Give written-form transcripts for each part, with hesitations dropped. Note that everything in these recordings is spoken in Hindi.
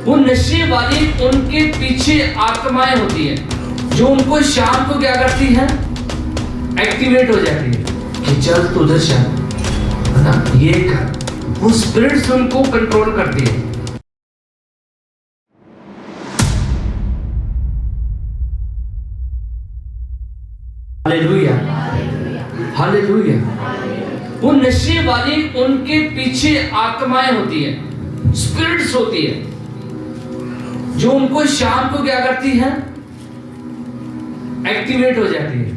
वो नशे वाली उनके पीछे आत्माएं होती है जो उनको शाम को क्या करती है, एक्टिवेट हो जाती है कि चल तू उधर चल, है ना, ये कर। वो स्पिरिट्स उनको कंट्रोल करती है। Hallelujah, hallelujah. वो नशे वाली उनके पीछे आत्माएं होती है, स्पिरिट्स होती है जो उनको शाम को क्या करती है, एक्टिवेट हो जाती है।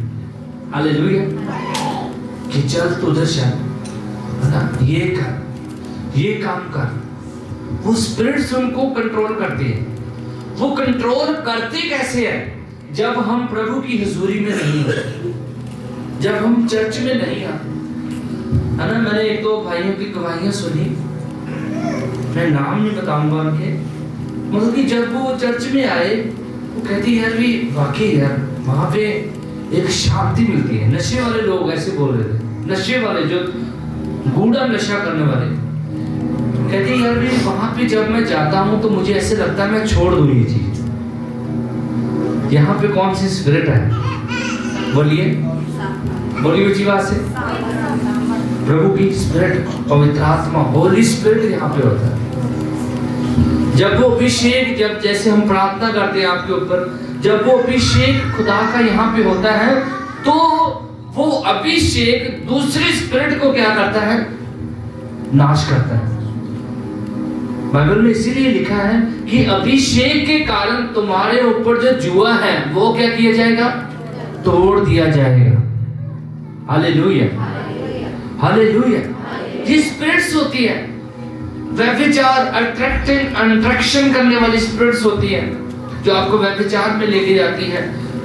हालेलुया, कि चल तू उधर चल, है ना, ये कर, ये काम कर। वो स्पिरिट्स उनको कंट्रोल करती है। वो कंट्रोल करती कैसे है? जब हम प्रभु की हुजूरी में नहीं होते, जब हम चर्च में नहीं आते, है ना। मैंने एक दो भाइयों की गवाहियां सुनी, मैं नाम नहीं बताऊंगा उनके, मतलब कि जब वो चर्च में आए वो कहती यार भी वाकई यार वहां पे एक शांति मिलती है। नशे वाले लोग ऐसे बोल रहे थे, नशे वाले जो गूढ़ा नशा करने वाले, कहती यार भी वहां पे जब मैं जाता हूं तो मुझे ऐसे लगता है मैं छोड़ दूं ये चीज। यहाँ पे कौन सी स्पिरिट है? बोलिए, बोलिए ऊंची बात से। प्रभु की स्पिरिट, पवित्र आत्मा, होली स्पिरिट यहाँ पे होता है। जब वो अभिषेक, जब जैसे हम प्रार्थना करते हैं आपके ऊपर, जब वो अभिषेक खुदा का यहाँ पे होता है तो वो अभिषेक दूसरी स्पिरिट को क्या करता है, नाश करता है। बाइबल में इसीलिए लिखा है कि अभिषेक के कारण तुम्हारे ऊपर जो जुआ है वो क्या किया जाएगा, तोड़ दिया जाएगा। Hallelujah, hallelujah. ये स्पिरिट्स होती है, व्यभिचार, अट्रैक्शन करने वाली स्पिरिट्स होती है जो आपको व्यभिचार में लेके जाती है।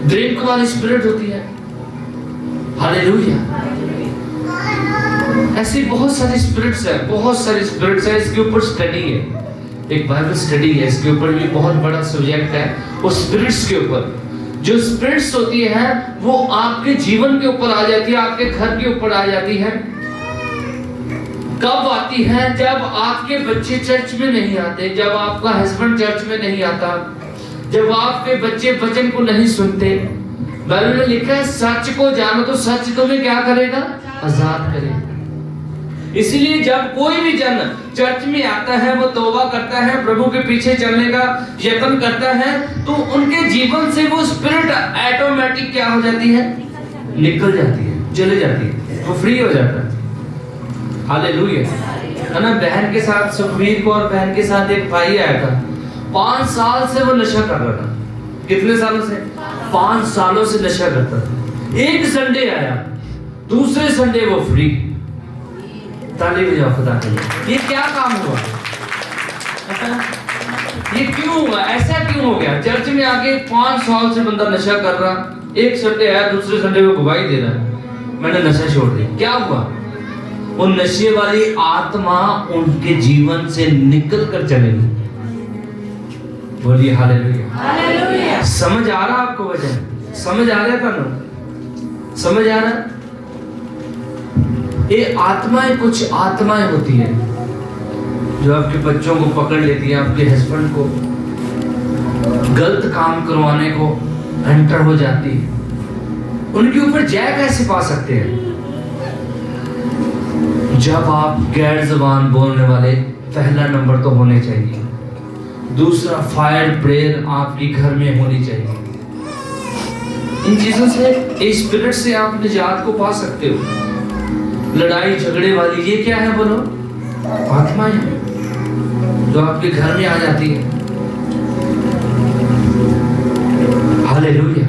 ड्रिंक वाली स्पिरिट होती है। हालेलुया। ऐसी बहुत सारी स्पिरिट्स है, बहुत सारी स्पिरिट्स है। इसके ऊपर स्टडी है, एक बाइबल स्टडी है, इसके ऊपर भी बहुत बड़ा सब्जेक्ट है। उस स्पिरिट्स के ऊपर, जो स्पिरिट्स होती है वो आपके जीवन के ऊपर आ जाती है, आपके घर के ऊपर आ जाती है। कब आती है? जब आपके बच्चे चर्च में नहीं आते, जब आपका हस्बैंड चर्च में नहीं आता, जब आपके बच्चे वचन को नहीं सुनते। बाइबल में लिखा है सच को जानो तो सच तुम्हें क्या करेगा, आजाद करेगा। इसलिए जब कोई भी जन चर्च में आता है, वो तौबा करता है, प्रभु के पीछे चलने का यत्न करता है, तो उनके जीवन से वो स्पिरिट ऑटोमेटिक क्या हो जाती है, निकल जाती है, चले जाती है, वो फ्री हो जाता है। हालेलुया, है ना। बहन के साथ, सुखवीर को और बहन के साथ एक भाई आया था, 5 साल से वो नशा कर रहा था। कितने सालों से? 5 सालों से नशा करता था। एक संडे आया, दूसरे संडे वो फ्री। ताली बजाओ खुदा के लिए। ये क्या काम हुआ? ये क्यों हुआ? ऐसा क्यों हो गया? चर्च में आके 5 साल से बंदा नशा कर रहा, एक संडे आया, दूसरे संडे को गवाही दे रहा है मैंने नशा छोड़ दिया। क्या हुआ? वो नशे वाली आत्मा उनके जीवन से निकल कर चलेगी। बोलिए हालेलुया, हालेलुया। समझ आ रहा आपको वचन? समझ आ रहा था ना? समझ आ रहा? ये आत्माएं, कुछ आत्माएं होती है जो आपके बच्चों को पकड़ लेती है, आपके हस्बैंड को गलत काम करवाने को एंटर हो जाती है। उनके ऊपर जय कैसे पा सकते हैं? जब आप गैर जबान बोलने वाले, पहला नंबर तो होने चाहिए, दूसरा फायर प्रेयर आपके घर में होनी चाहिए। इन चीजों से, इस स्पिरिट से आप निजात को पा सकते हो। लड़ाई झगड़े वाली, ये क्या है बोलो? आत्माएं हैं जो आपके घर में आ जाती है। हालेलुया,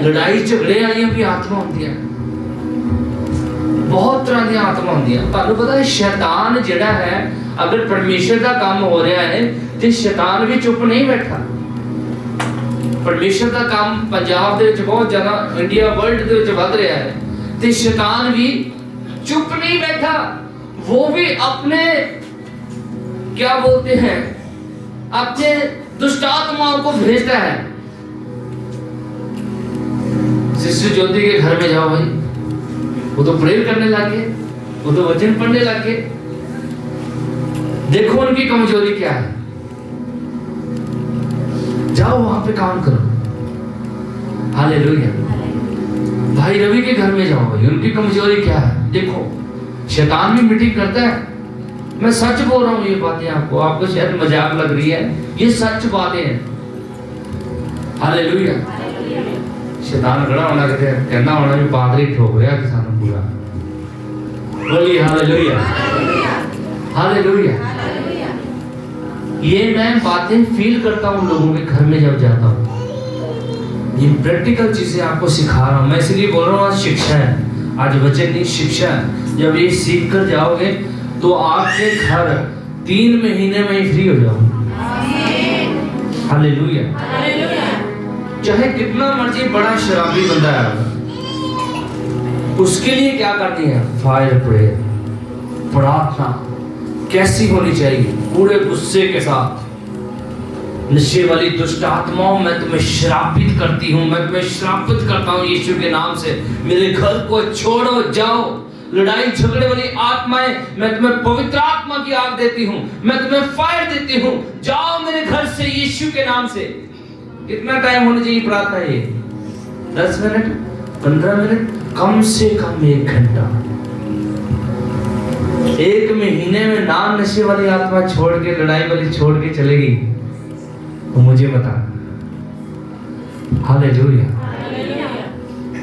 लड़ाई झगड़े वाली भी आत्मा होती है। बहुत तरह की आत्मा होती है। तुहानू पता है शैतान जिहड़ा है, अगर परमेश्वर का काम हो रहा है तो शैतान भी चुप नहीं बैठा। परमेश्वर का काम पंजाब दे विच बहुत ज्यादा, इंडिया वर्ल्ड दे विच वध रहा है, तो शैतान भी चुप नहीं बैठा। वो भी अपने क्या बोलते हैं, अपने दुष्ट आत्माओं को भेजता है। सिस्टर ज्योति के घर में जाओ भाई, वो तो प्रेयर करने लगे, वो तो वचन पढ़ने लगे। देखो उनकी कमजोरी क्या है। जाओ वहां पे काम करो। हालेलुया। भाई रवि के घर में जाओ भाई, उनकी कमजोरी क्या है देखो। शैतान भी मीटिंग करता है, मैं सच बोल रहा हूँ ये बातें आपको शायद मजाक लग रही है, ये सच बातें हैं। हालेलुया। शैतान खड़ा होना कहना होना भी पादरी ठोक गया किसान पूरा। बोलिए हालेलुया, हालेलुया। ये मैं बातें फील करता हूँ लोगों के घर में जब जाता हूँ, ये प्रैक्टिकल चीजें आपको सिखा रहा हूँ मैं, इसलिए बोल रहा हूँ आज शिक्षा है, आज वचन नहीं शिक्षा है। जब ये सीख कर जाओगे तो आपके घर 3 महीने में ही फ्री हो जाओगे। हालेलुया। चाहे कितना मर्जी बड़ा शराबी बंदा है, उसके लिए क्या करनी है? फायर प्रेयर, प्रार्थना कैसी होनी चाहिए? पूरे गुस्से के साथ, नशे वाली दुष्ट आत्माओं मैं तुम्हें श्रापित करती हूँ, मैं तुम्हें श्रापित करता हूँ यीशु के नाम से, मेरे घर को छोड़ो जाओ। लड़ाई झगड़े वाली आत्माएं मैं तुम्हें पवित्र आत्मा की आग देती हूँ, मैं तुम्हें फायर देती हूँ, जाओ मेरे घर से यीशु के नाम से। कितना टाइम होना चाहिए प्रार्थना? ये 10 मिनट 15 मिनट, कम से कम 1 घंटा। 1 महीने में ना नशे वाली आत्मा छोड़ के, लड़ाई वाली छोड़ के चलेगी तो मुझे बता। हालेलुया।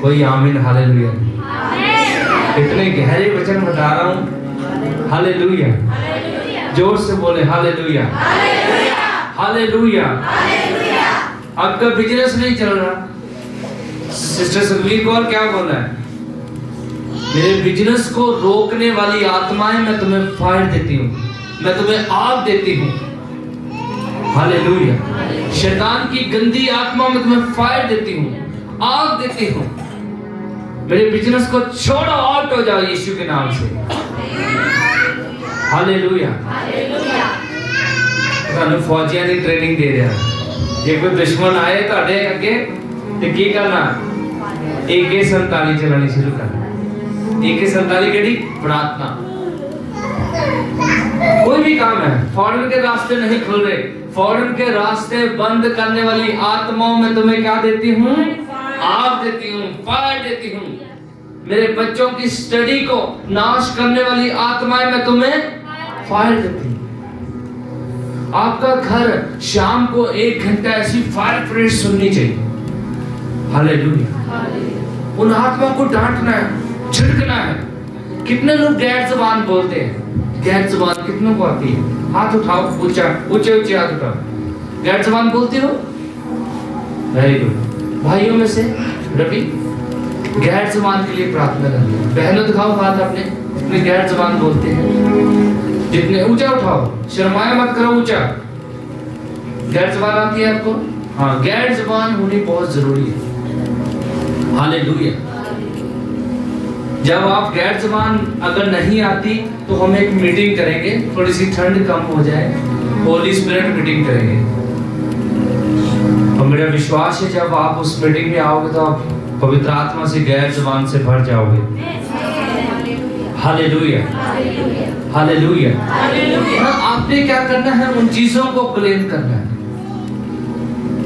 कोई आमीन हालेलुया। इतने गहरे वचन बता रहा हूं। हालेलुया। जोर से बोले हालेलुया, हालेलुया। आपका बिजनेस नहीं चल रहा, सिस्टर सुखवीर को और क्या बोलना है? मेरे बिजनेस को रोकने वाली आत्माएं मैं तुम्हें फायर देती हूँ, मैं तुम्हें आग देती हूँ। हालेलुया। शैतान की गंदी आत्मा में तुम्हें फायर देती हूँ, आग देती हूँ। मेरे बिजनेस को छोड़ो, आउट हो जाओ यीशु के नाम से। हालेलुया। ਤੁਹਾਨੂੰ फौजियां की ट्रेनिंग दे रहा है। जे कोई दुश्मन आए ਤੁਹਾਡੇ ਅੱਗੇ ਤੇ ਕੀ करना? AK-47 चलानी शुरू करना। AK-47 केड़ी? प्रार्थना। कोई भी काम है, फॉरेन के रास्ते नहीं खुल रहे, फॉरेन के रास्ते बंद करने वाली आत्माओं में तुम्हें क्या देती हूँ? आग देती हूँ, फायर देती हूँ। मेरे बच्चों की स्टडी को नाश करने वाली आत्माएं मैं तुम्हें फायर देती हूँ। आपका घर शाम को 1 घंटा ऐसी फायर प्रेयर सुननी चाहिए। हालेलुया। उन आत्मा को डांटना है, झिड़कना है। कितने लोग गैर ज़बान बोलते हैं? गैर ज़बान कितनों को आती है? हाथ उठाओ, ऊंचा ऊंचे ऊंचे हाथ उठाओ। गैर ज़बान बोलते हो? Very good. भाइयों में से रवि गैर ज़बान के लिए प्रार्थना करते हैं। बहनों दिखाओ हाथ अपने, जितने गैर ज़बान बोलते हैं, जितने ऊंचा उठाओ, शर्माया मत करो, ऊंचा। गैर ज़बान आती है आपको? हाँ, गैर ज़बान होनी बहुत जरूरी है। हालेलुया। जब आप गैर ज़बान अगर नहीं आती तो हम एक मीटिंग करेंगे, थोड़ी सी ठंड कम हो जाए, होली स्पिरिट मीटिंग करेंगे। और मेरा विश्वास है जब आप उस मीटिंग में आओगे तो आप पवित्र आत्मा से, गैर ज़बान से भर जाओगे। Hallelujah, hallelujah. आपने क्या करना है? उन चीजों को क्लेम करना है।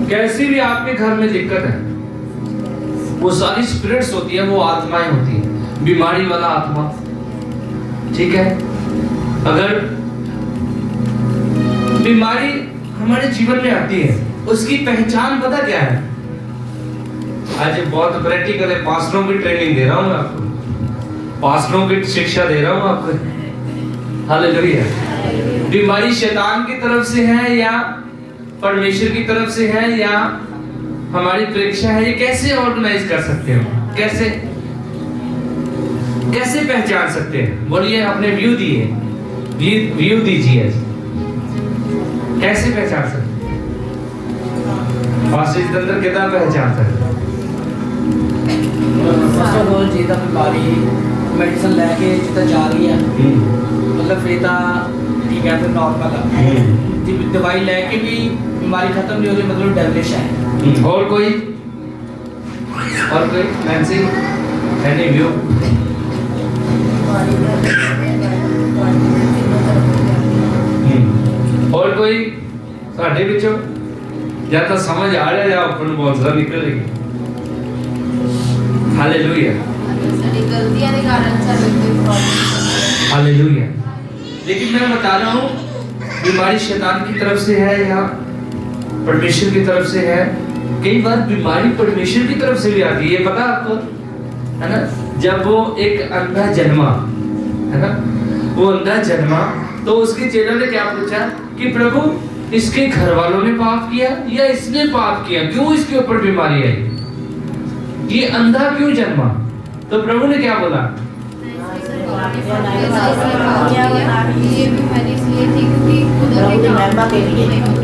कैसी भी आपके घर में दिक्कत है, वो सारी स्पिरिट्स होती है, वो आत्माएं होती है। बीमारी वाला आत्मा, ठीक है? अगर बीमारी हमारे जीवन में आती है, उसकी पहचान पता क्या है? आज बहुत प्रैक्टिकल है, पास्टरों की ट्रेनिंग दे रहा हूं मैं आपको, पास्टरों की शिक्षा दे रहा हूं आपको। हालेलुया। बीमारी शैतान की तरफ से है या परमेश्वर की तरफ से है या हमारी परीक्षा है? ये कैसे ऑर्गेनाइज कर सकते हो? कैसे पहचान सकते हैं? बोलिए, अपने व्यू दिए, व्यू दीजिए। कैसे पहचान सकते हैं? पास्टर अंदर कितना पहचान सकते हैं? ਜਿਹਦਾ ਬਿਮਾਰੀ ਮੈਡੀਸਨ ਲੈ ਕੇ ਜਿੱਦਾਂ ਜਾ ਰਹੀ ਹੈ, ਮਤਲਬ ਫਿਰ ਤਾਂ ਠੀਕ ਹੈ, ਫਿਰ ਨਾਰਮਲ ਹੈ। ਤੇ ਦਵਾਈ ਲੈ ਕੇ ਵੀ ਬਿਮਾਰੀ ਖਤਮ ਨਹੀਂ ਹੋ ਰਹੀ, ਮਤਲਬ ਡੈਮੇਜ ਹੈ। और कोई नैन्सी, एनी व्यू? और कोई साढ़े विचों? या तो समझ आ रहा है या अपन बहुत ज़्यादा निकलेगी। हालेलुया, गलतियां के कारण प्रॉब्लम। हालेलुया। लेकिन मैं बता रहा हूँ, बीमारी शैतान की तरफ से है या परमेश्वर की तरफ से है। कई बार बीमारी परमेश्वर की तरफ से भी आती है, ये पता आपको, है ना? जब वो एक अंधा जन्मा, है ना, वो अंधा जन्मा, तो उसके चेलों ने क्या पूछा कि प्रभु इसके घर वालों ने पाप किया या इसने पाप किया, क्यों इसके ऊपर बीमारी आई, ये अंधा क्यों जन्मा? तो प्रभु ने क्या बोला?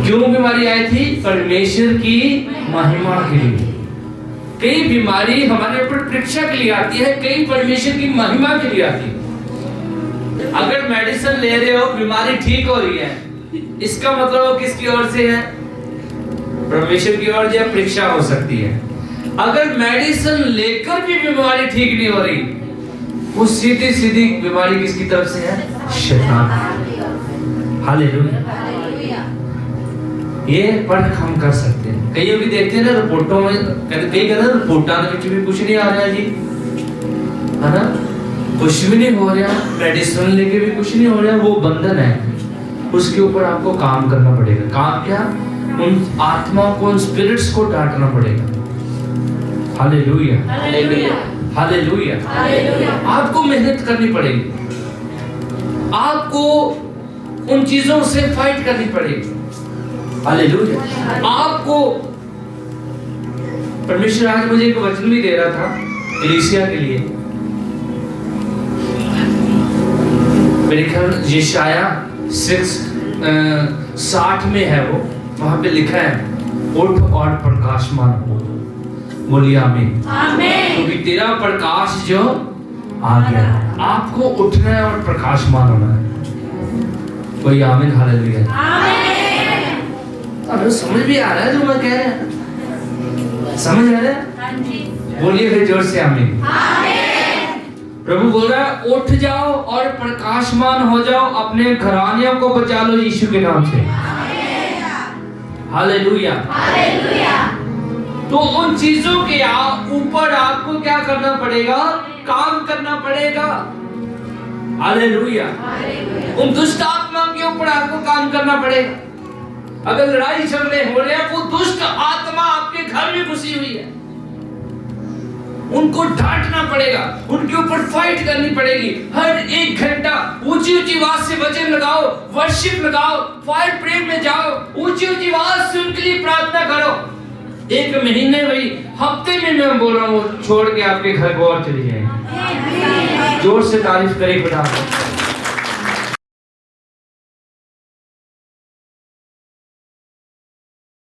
क्यों बीमारी आई थी? परमेश्वर की महिमा के लिए। कई बीमारी हमारे ऊपर परीक्षा के लिए आती है, कई परमेश्वर की महिमा के लिए आती है। अगर मेडिसिन ले रहे हो, बीमारी ठीक हो रही है, इसका मतलब वो किसकी ओर से है? परमेश्वर की ओर से परीक्षा हो सकती है। अगर मेडिसिन लेकर भी बीमारी ठीक नहीं हो रही, वो सीधी सीधी बीमारी किसकी तरफ से है? शैतान। हालेलुया। ये परख हम कर सकते हैं। कईयों की देखते हैं ना रिपोर्टों में, कहते हैं रिपोर्टां के कुछ भी कुछ नहीं आ रहा जी, है ना, कुछ भी नहीं हो रहा, मेडिसिन लेके भी कुछ नहीं हो रहा। वो बंधन है, उसके ऊपर आपको काम करना पड़ेगा। काम क्या? उन आत्मा को, उन स्पिरिट्स को डांटना पड़ेगा। Hallelujah, hallelujah, hallelujah. आपको मेहनत करनी पड़ेगी, आपको उन चीजों से फाइट करनी पड़ेगी। हालेलुया। आपको परमेश्वर आज मुझे एक वचन भी दे रहा था कलीसिया के लिए। मेरे ख्याल यशाया 60 में है वो, वहां पे लिखा है उठ और प्रकाशमान हो। बोलिए आमीन। क्योंकि तेरा प्रकाश जो आ गया, आपको उठना है और प्रकाशमान होना है। कोई आमीन, हालेलुया। अब समझ भी आ रहा है जो मैं कह रहा हूं? समझ आ रहा है? बोलिए फिर जोर से आमीन। प्रभु बोल रहा है उठ जाओ और प्रकाशमान हो जाओ, अपने घरानियों को बचा लो यीशु के नाम से। हालेलुया। तो उन चीजों के ऊपर आपको क्या करना पड़ेगा? काम करना पड़ेगा। हालेलुया। उन दुष्ट आत्मा के ऊपर आपको काम करना पड़ेगा। अगर लड़ाई झगड़े हो रहे हैं, वो दुष्ट आत्मा आपके घर में घुसी हुई है, उनको डांटना पड़ेगा, उनके ऊपर फाइट करनी पड़ेगी। हर एक घंटा ऊंची ऊंची आवाज से वचन लगाओ, वर्शिप लगाओ, फायर प्रेयर में जाओ, ऊंची ऊंची आवाज से उनके लिए प्रार्थना करो। एक महीने भाई, हफ्ते में मैं बोल रहा हूँ, छोड़ के आपके घर को और चली जाएंगे। जोर से तारीफ करें खुदा।